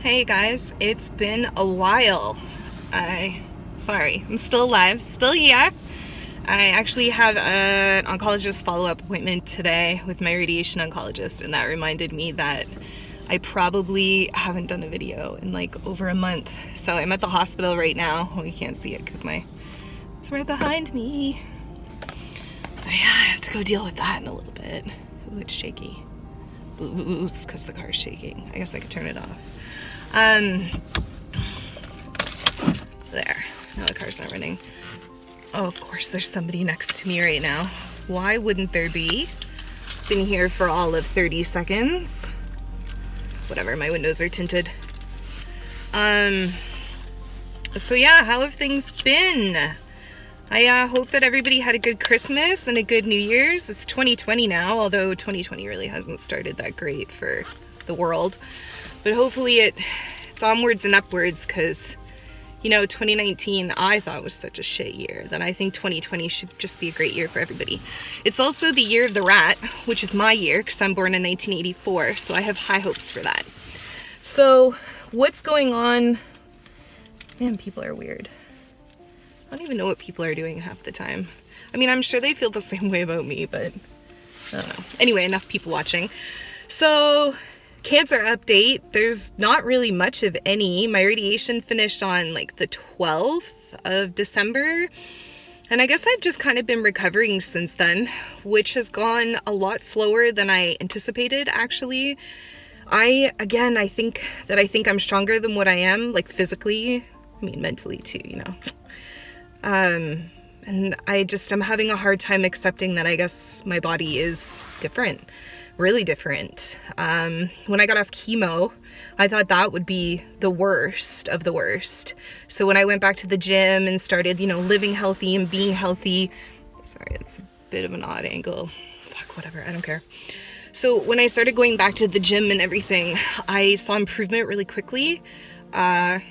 Hey guys, it's been a while. Sorry, I'm still alive, still here. I actually have an oncologist follow-up appointment today with my radiation oncologist, and that reminded me that I probably haven't done a video in like over a month. So I'm at the hospital right now. Well, you can't see it because it's right behind me. So yeah, I have to go deal with that in a little bit. Ooh, it's shaky. Ooh, it's because the car's shaking. I guess I could turn it off. There. Now the car's not running. Oh, of course, there's somebody next to me right now. Why wouldn't there be? Been here for all of 30 seconds. Whatever, my windows are tinted. So yeah, how have things been? I hope that everybody had a good Christmas and a good New Year's. It's 2020 now, although 2020 really hasn't started that great for the world. But hopefully it's onwards and upwards, because, you know, 2019 I thought was such a shit year that I think 2020 should just be a great year for everybody. It's also the year of the rat, which is my year because I'm born in 1984, so I have high hopes for that. So what's going on? Man, people are weird. I don't even know what people are doing half the time. I mean, I'm sure they feel the same way about me, but I don't know. Anyway, enough people watching. So, cancer update. There's not really much of any. My radiation finished on like the 12th of December. And I guess I've just kind of been recovering since then, which has gone a lot slower than I anticipated, actually. I think I'm stronger than what I am, like physically. I mean, mentally too, you know. And I'm having a hard time accepting that I guess my body is different, really different. When I got off chemo, I thought that would be the worst of the worst. So when I went back to the gym and started, you know, living healthy and being healthy, sorry, it's a bit of an odd angle. Fuck, whatever, I don't care. So when I started going back to the gym and everything, I saw improvement really quickly. My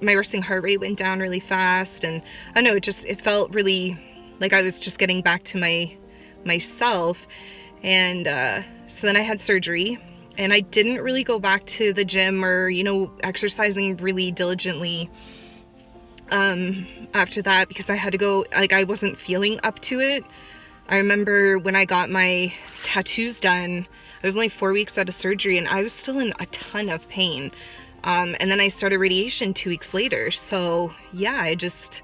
resting heart rate went down really fast, and I don't know, it felt really like I was just getting back to myself. And so then I had surgery, and I didn't really go back to the gym or, you know, exercising really diligently after that, because I had to go, like, I wasn't feeling up to it. I remember when I got my tattoos done, I was only 4 weeks out of surgery, and I was still in a ton of pain. And then I started radiation 2 weeks later. So yeah, I did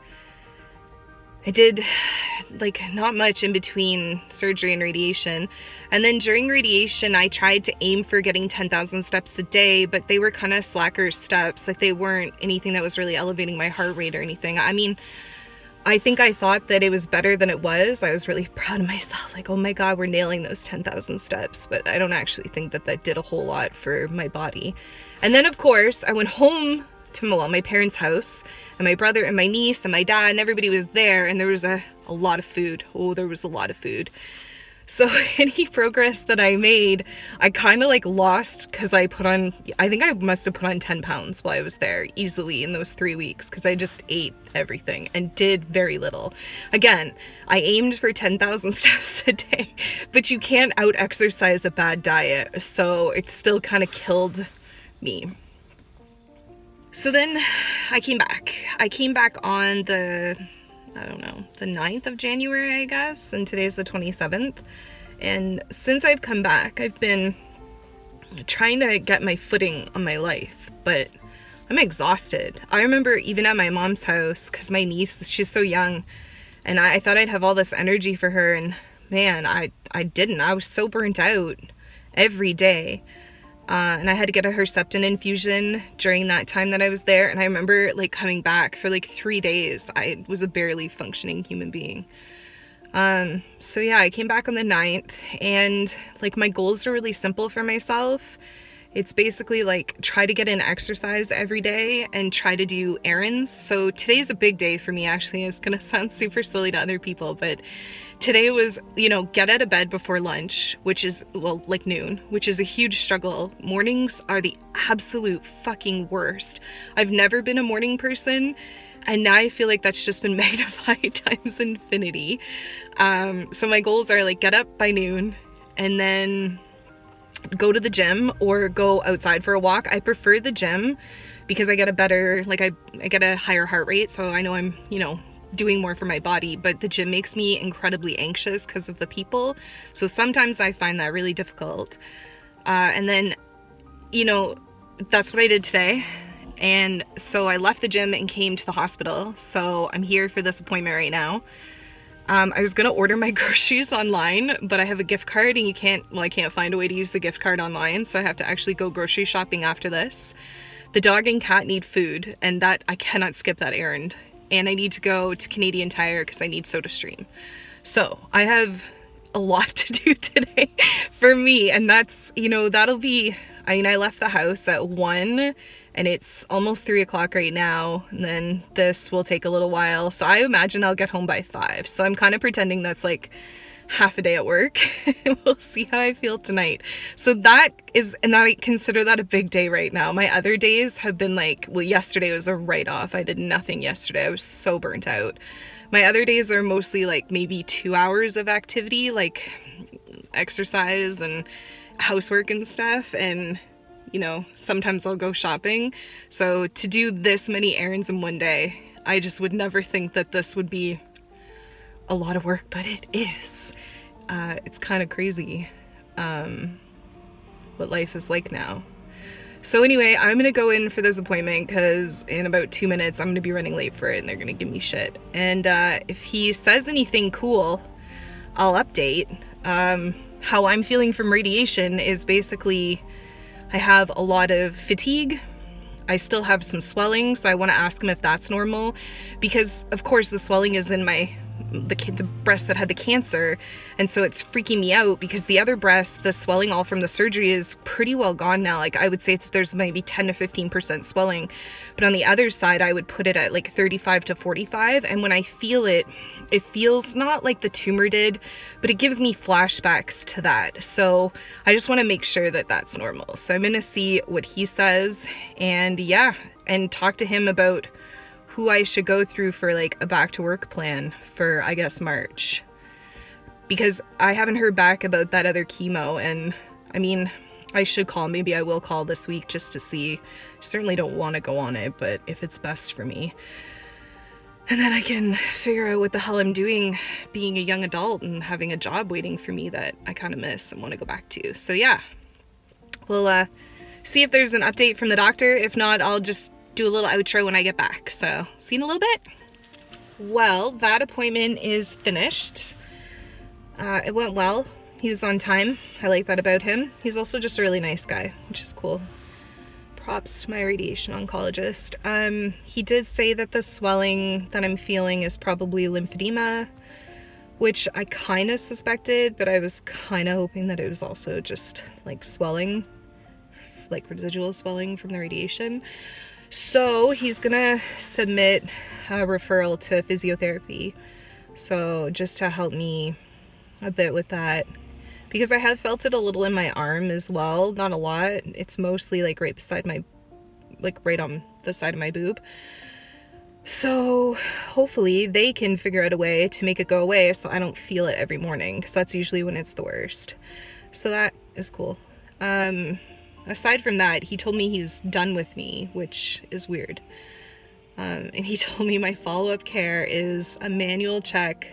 like not much in between surgery and radiation. And then during radiation, I tried to aim for getting 10,000 steps a day, but they were kind of slacker steps. Like, they weren't anything that was really elevating my heart rate or anything. I mean, I think I thought that it was better than it was. I was really proud of myself. Like, oh my God, we're nailing those 10,000 steps. But I don't actually think that did a whole lot for my body. And then, of course, I went home to my parents' house, and my brother and my niece and my dad and everybody was there, and there was a lot of food. Oh, there was a lot of food. So any progress that I made, I kind of like lost, because I think I must have put on 10 pounds while I was there easily in those 3 weeks, because I just ate everything and did very little. Again, I aimed for 10,000 steps a day, but you can't out-exercise a bad diet, so it still kind of killed me. So then I came back. I came back on the 9th of January, I guess, and today's the 27th. And since I've come back, I've been trying to get my footing on my life, but I'm exhausted. I remember even at my mom's house, because my niece, she's so young, and I thought I'd have all this energy for her, and man, I didn't. I was so burnt out every day. And I had to get a Herceptin infusion during that time that I was there. And I remember like coming back for like 3 days. I was a barely functioning human being. So yeah, I came back on the 9th, and like my goals are really simple for myself. It's basically like try to get in exercise every day and try to do errands. So today's a big day for me, actually. It's gonna sound super silly to other people, but today was, you know, get out of bed before lunch, which is, well, like noon, which is a huge struggle. Mornings are the absolute fucking worst. I've never been a morning person, and now I feel like that's just been magnified times infinity. So my goals are like get up by noon, and then go to the gym or go outside for a walk. I prefer the gym because I get a better, like I get a higher heart rate, so I know I'm, you know, doing more for my body, but the gym makes me incredibly anxious because of the people. So sometimes I find that really difficult. And then, you know, that's what I did today. And so I left the gym and came to the hospital. So I'm here for this appointment right now. I was gonna order my groceries online, but I have a gift card and I can't find a way to use the gift card online. So I have to actually go grocery shopping after this. The dog and cat need food, and that I cannot skip that errand. And I need to go to Canadian Tire because I need SodaStream. So I have a lot to do today for me, and that's, you know, that'll be, I mean, I left the house at 1 and it's almost 3 o'clock right now, and then this will take a little while. So I imagine I'll get home by 5. So I'm kind of pretending that's like half a day at work. We'll see how I feel tonight. So that is, and I consider that a big day right now. My other days have been like, well, yesterday was a write-off. I did nothing yesterday. I was so burnt out. My other days are mostly like maybe 2 hours of activity, like exercise and housework and stuff. And, you know, sometimes I'll go shopping. So to do this many errands in one day, I just would never think that this would be a lot of work, but it is. It's kind of crazy what life is like now. So anyway, I'm gonna go in for this appointment because in about 2 minutes I'm gonna be running late for it and they're gonna give me shit. And if he says anything cool, I'll update. How I'm feeling from radiation is basically I have a lot of fatigue. I still have some swelling, so I want to ask him if that's normal, because of course the swelling is in the breast that had the cancer, and so it's freaking me out because the other breast, the swelling all from the surgery is pretty well gone now. Like I would say there's maybe 10 to 15% swelling, but on the other side I would put it at like 35 to 45, and when I feel it, it feels not like the tumor did, but it gives me flashbacks to that. So I just want to make sure that that's normal. So I'm gonna see what he says, and yeah, and talk to him about who I should go through for like a back to work plan for, I guess, March, because I haven't heard back about that other chemo. And I mean, I should call, maybe I will call this week just to see. I certainly don't want to go on it, but if it's best for me, and then I can figure out what the hell I'm doing being a young adult and having a job waiting for me that I kind of miss and want to go back to. So yeah, we'll see if there's an update from the doctor. If not, I'll just do a little outro when I get back. So see you in a little bit. Well, that appointment is finished. It went well. He was on time. I like that about him. He's also just a really nice guy, which is cool. Props to my radiation oncologist. He did say that the swelling that I'm feeling is probably lymphedema, which I kind of suspected, but I was kind of hoping that it was also just like swelling, like residual swelling from the radiation. So he's gonna submit a referral to physiotherapy, so just to help me a bit with that, because I have felt it a little in my arm as well, not a lot. It's mostly like right beside my, like right on the side of my boob. So hopefully they can figure out a way to make it go away so I don't feel it every morning, because that's usually when it's the worst. So that is cool. Aside from that, he told me he's done with me, which is weird. And he told me my follow-up care is a manual check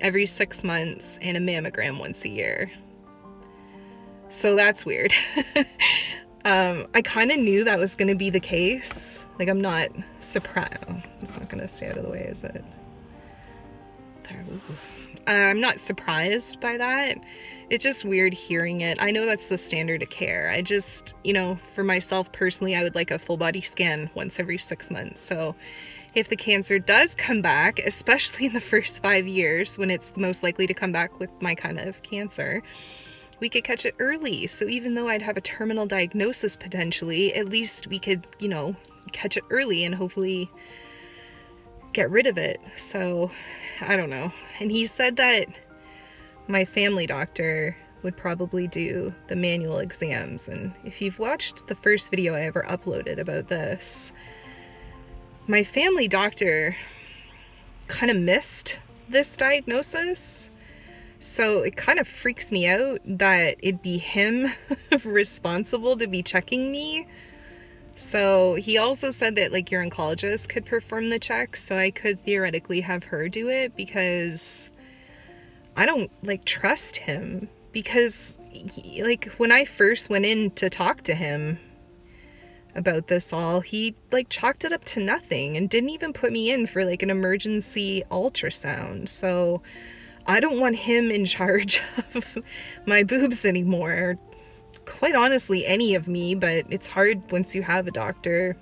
every 6 months and a mammogram once a year. So that's weird. I kind of knew that was going to be the case. Like, I'm not surprised. Oh, it's not going to stay out of the way, is it? There. I'm not surprised by that. It's just weird hearing it. I know that's the standard of care. I just, you know, for myself personally, I would like a full body scan once every 6 months. So if the cancer does come back, especially in the first 5 years when it's most likely to come back with my kind of cancer, we could catch it early. So even though I'd have a terminal diagnosis potentially, at least we could, you know, catch it early and hopefully get rid of it. So I don't know. And he said that my family doctor would probably do the manual exams. And if you've watched the first video I ever uploaded about this, my family doctor kind of missed this diagnosis. So it kind of freaks me out that it'd be him responsible to be checking me. So he also said that like your oncologist could perform the check, so I could theoretically have her do it, because I don't like trust him, because like when I first went in to talk to him about this all, he like chalked it up to nothing and didn't even put me in for like an emergency ultrasound. So I don't want him in charge of my boobs anymore. Quite honestly, any of me, but it's hard once you have a doctor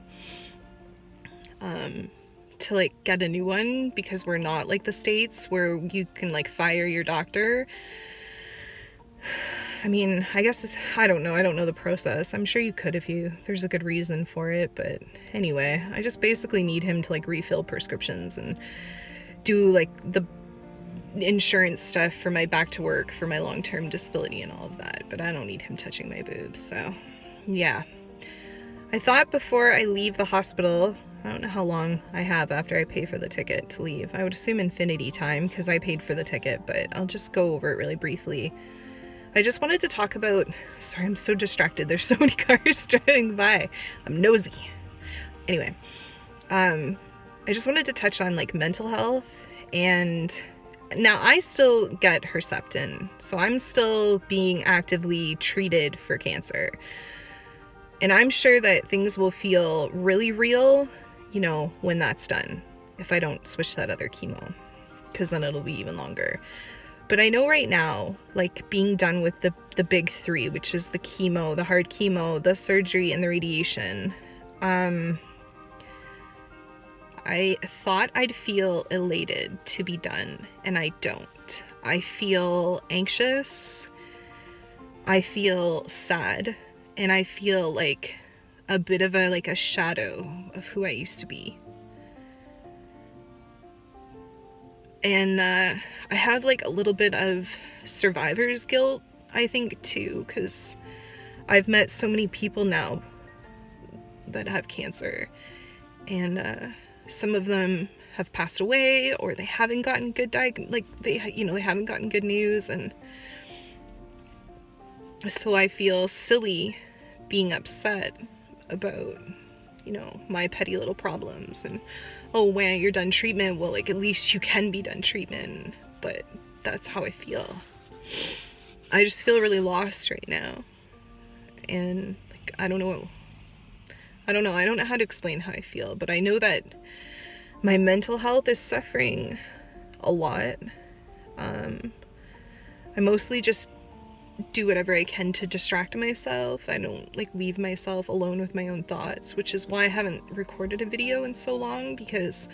to like get a new one, because we're not like the States where you can like fire your doctor. I mean, I guess I don't know the process. I'm sure you could if there's a good reason for it, but anyway, I just basically need him to like refill prescriptions and do like the insurance stuff for my back to work for my long-term disability and all of that, but I don't need him touching my boobs. So yeah, I thought before I leave the hospital, I don't know how long I have after I pay for the ticket to leave. I would assume infinity time because I paid for the ticket, but I'll just go over it really briefly. I just wanted to talk about, sorry, I'm so distracted, there's so many cars driving by, I'm nosy. Anyway, I just wanted to touch on like mental health. And now I still get Herceptin, so I'm still being actively treated for cancer. And I'm sure that things will feel really real, you know, when that's done, if I don't switch that other chemo, because then it'll be even longer. But I know right now, like being done with the big three, which is the chemo, the hard chemo, the surgery, and the radiation, I thought I'd feel elated to be done, and I don't. I feel anxious, I feel sad, and I feel like a bit of a shadow of who I used to be. And I have like a little bit of survivor's guilt, I think, too, because I've met so many people now that have cancer, and some of them have passed away, or they haven't gotten good they haven't gotten good news, and so I feel silly being upset about, you know, my petty little problems, and oh, when you're done treatment, well, like at least you can be done treatment, but that's how I feel. I just feel really lost right now, and like I don't know how to explain how I feel, but I know that my mental health is suffering a lot. I mostly just do whatever I can to distract myself. I don't like leave myself alone with my own thoughts, which is why I haven't recorded a video in so long, because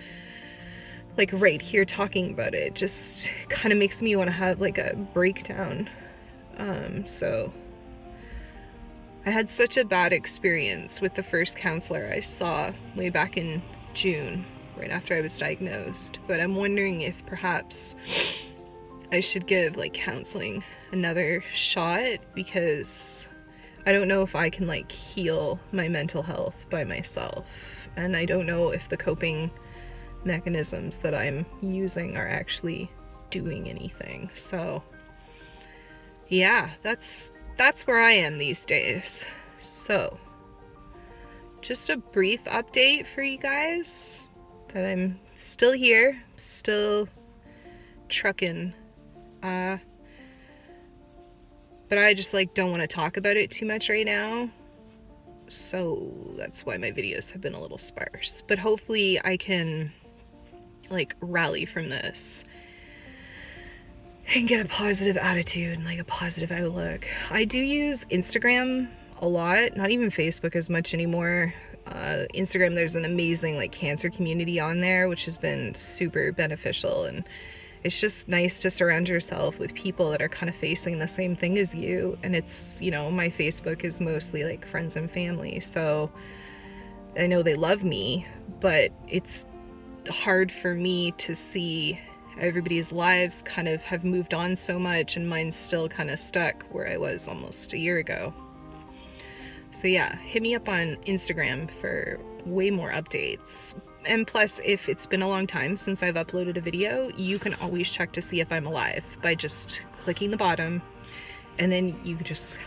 like right here talking about it just kind of makes me want to have like a breakdown. So I had such a bad experience with the first counselor I saw way back in June, right after I was diagnosed, but I'm wondering if perhaps I should give like counseling another shot, because I don't know if I can like heal my mental health by myself, and I don't know if the coping mechanisms that I'm using are actually doing anything. So yeah, that's where I am these days. So just a brief update for you guys that I'm still here, still trucking, but I just like don't want to talk about it too much right now, so that's why my videos have been a little sparse. But hopefully I can like rally from this and get a positive attitude and like a positive outlook. I do use Instagram a lot, not even Facebook as much anymore. Instagram, there's an amazing like cancer community on there, which has been super beneficial, and it's just nice to surround yourself with people that are kind of facing the same thing as you. And it's, you know, my Facebook is mostly like friends and family, so I know they love me, but it's hard for me to see everybody's lives kind of have moved on so much, and mine's still kind of stuck where I was almost a year ago. So yeah, hit me up on Instagram for way more updates. And plus, if it's been a long time since I've uploaded a video, you can always check to see if I'm alive by just clicking the bottom. And then you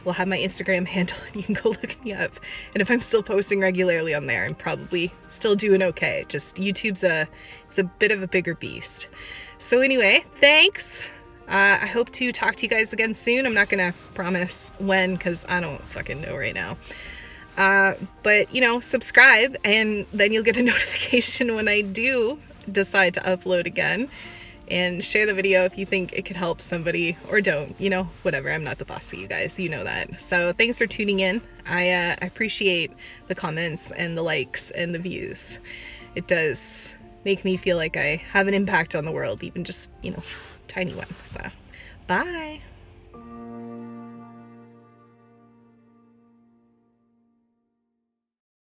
will have my Instagram handle and you can go look me up. And if I'm still posting regularly on there, I'm probably still doing okay. Just YouTube's it's a bit of a bigger beast. So anyway, thanks. I hope to talk to you guys again soon. I'm not gonna promise when, because I don't fucking know right now. But you know, subscribe and then you'll get a notification when I do decide to upload again. And share the video if you think it could help somebody, or don't, you know, whatever. I'm not the boss of you guys, you know that. So thanks for tuning in. I appreciate the comments and the likes and the views. It does make me feel like I have an impact on the world, even just, you know, tiny one. So bye.